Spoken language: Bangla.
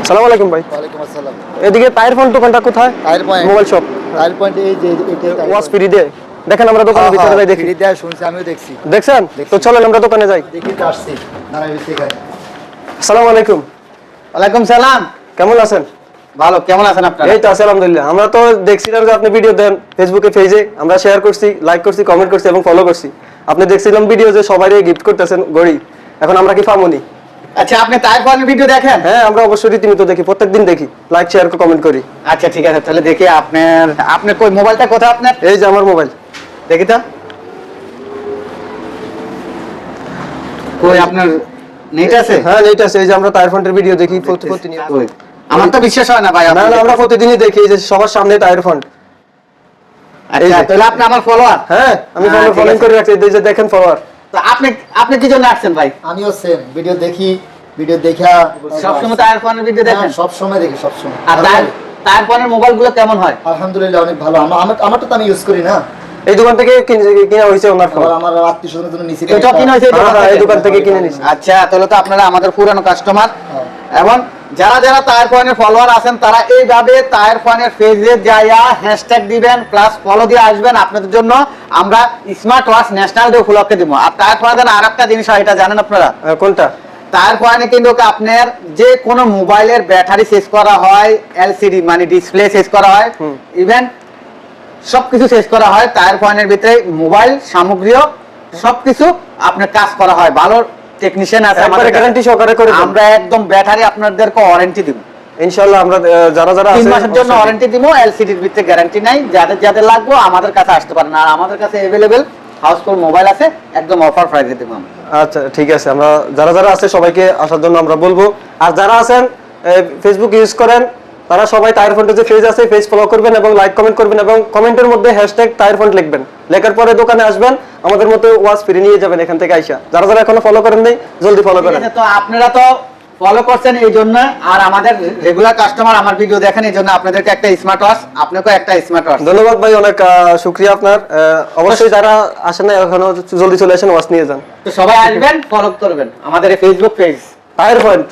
আসসালামু আলাইকুম ভাই। ওয়ালাইকুম আসসালাম। এদিকে টায়ার পয়েন্ট দোকানটা কোথায়? Tyre point, mobile shop. Tyre point এই যে এটা ওয়াজ ফ্রি দে। দেখেন আমরা দোকানের ভিতরে যাই দেখি। ফ্রি দেয়া শুনছি, আমিও দেখছি। দেখছেন? তো চলেন আমরা দোকানে যাই। দেখি তো আসছি। দাঁড়াই রইছি এখানে। আসসালামু আলাইকুম। ওয়ালাইকুম সালাম। কেমন আছেন? ভালো, কেমন আছেন আপনারা? এই তো আছি আলহামদুলিল্লাহ। আমরা তো দেখছিলাম যে আপনি ভিডিও দেন ফেসবুকে পেজে, আমরা শেয়ার করছি, লাইক করছি, কমেন্ট করছি এবং ফলো করছি। আপনি দেখছিলাম ভিডিও যে সবাইকে গিফট করতেছেন ঘড়ি। এখন আমরা কি পামুনি? আচ্ছা, আপনি টায়ার পয়েন্টের ভিডিও দেখেন? হ্যাঁ, আমরা অবশ্যই রীতিমতো দেখি, প্রত্যেকদিন দেখি, লাইক শেয়ার কমেন্ট করি। আচ্ছা ঠিক আছে, তাহলে দেখি আপনার কই মোবাইলটা কোথায় আপনার? এই যে আমার মোবাইল। দেখি তো কই আপনার নেট আছে? হ্যাঁ, নেট আছে। এই যে আমরা টায়ার পয়েন্টের ভিডিও দেখি প্রতিনিয়ত। কই? আমার তো বিশ্বাস হয় না ভাই। না না, আমরা প্রতিদিনই দেখি এই যে সবার সামনে টায়ার পয়েন্ট। আচ্ছা, তাহলে আপনি আমার ফলোয়ার? হ্যাঁ, আমি ফলোইং করে রাখছি। এই যে দেখেন ফলোয়ার। তো আপনি কি জন্য আসছেন ভাই? আমিও সেম ভিডিও দেখি, ভিডিও দেখা সবসময় টায়ার পয়েন্টের ভিডিও দেখেন? সব সময় দেখি, সব সময়। আর টায়ার পয়েন্টের মোবাইলগুলো কেমন হয়? আলহামদুলিল্লাহ অনেক ভালো। আমারটা তো আমি ইউজ করি না, এই দোকান থেকে কিনা হয়েছে ওনার ফোন। আমার আত্মীয়স্বজনের জন্য নিছি। এটা কিনা হয়েছে এই দোকান থেকে কিনে নিছি। আচ্ছা, তাহলে তো আপনারা আমাদের পুরানো কাস্টমার। এবং যারা যারা টায়ার পয়েন্টের ফলোয়ার আছেন তারা এইভাবে টায়ার পয়েন্টের পেজে যাইয়া হ্যাশট্যাগ দিবেন প্লাস ফলো দিয়ে আসবেন। আপনাদের জন্য আমরা স্মার্ট ওয়াচ ন্যাশনাল ডে উপলক্ষে দিব। আর টায়ার পয়েন্টের আরেকটা জিনিস হয়, এটা জানেন আপনারা? কোনটা? টায়ার পয়েন্টে কিন্তু আপনার যে কোনো মোবাইলের ব্যাটারি চেঞ্জ করা হয়, এলসিডি মানে ডিসপ্লে চেঞ্জ করা হয়, ইভেন সবকিছু চেঞ্জ করা হয়। টায়ার পয়েন্টের ভিতরে মোবাইল সামগ্রীও সবকিছু আপনার কাজ করা হয়। ভালো টেকনিশিয়ান আছে আমাদের, গ্যারান্টি সহকারে করে আমরা একদম ব্যাটারি আপনাদেরকে ওয়ারেন্টি দিব ইনশাআল্লাহ। আমরা যারা যারা 3 আছে মাসের জন্য ওয়ারেন্টি দিব। এলসিডির ভিতরে গ্যারান্টি নাই। যাদের যাদের লাগবে আমাদের কাছে আসতে পারেন। আর আমাদের কাছে अवेलेबल হাউসফুল মোবাইল আছে, একদম অফার প্রাইসে দেব আমরা। আচ্ছা ঠিক আছে, আমরা যারা যারা আছে সবাইকে আসার জন্য আমরা বলবো। আর যারা আছেন ফেসবুক ইউজ করেন তারা সবাই টায়ার পয়েন্টের যে পেজ আছে পেজ ফলো করবেন এবং লাইক কমেন্ট করবেন এবং কমেন্টের মধ্যে হ্যাশট্যাগ টায়ার পয়েন্ট লিখবেন। লেখার পরে দোকানে আসবেন, আমাদের মতো ওয়াজ ফ্রি নিয়ে যাবেন এখান থেকে আইসা। যারা যারা এখনো ফলো করেন নাই জলদি ফলো করেন। তো আপনারা তো ফলো করছেন এই জন্য, আর আমাদের রেগুলার কাস্টমার আমার ভিডিও দেখেন এই জন্য আপনাদেরকে একটা স্মার্ট ওয়াচ, আপনাকেও একটা স্মার্ট ওয়াচ। ধন্যবাদ ভাই, অনেক শুকরিয়া আপনার। অবশ্যই যারা আসেন না এখনো জলদি চলে আসেন, ওয়াচ নিয়ে যান। তো সবাই আসবেন, ফলো করবেন আমাদের এই ফেসবুক পেজ টায়ার পয়েন্ট।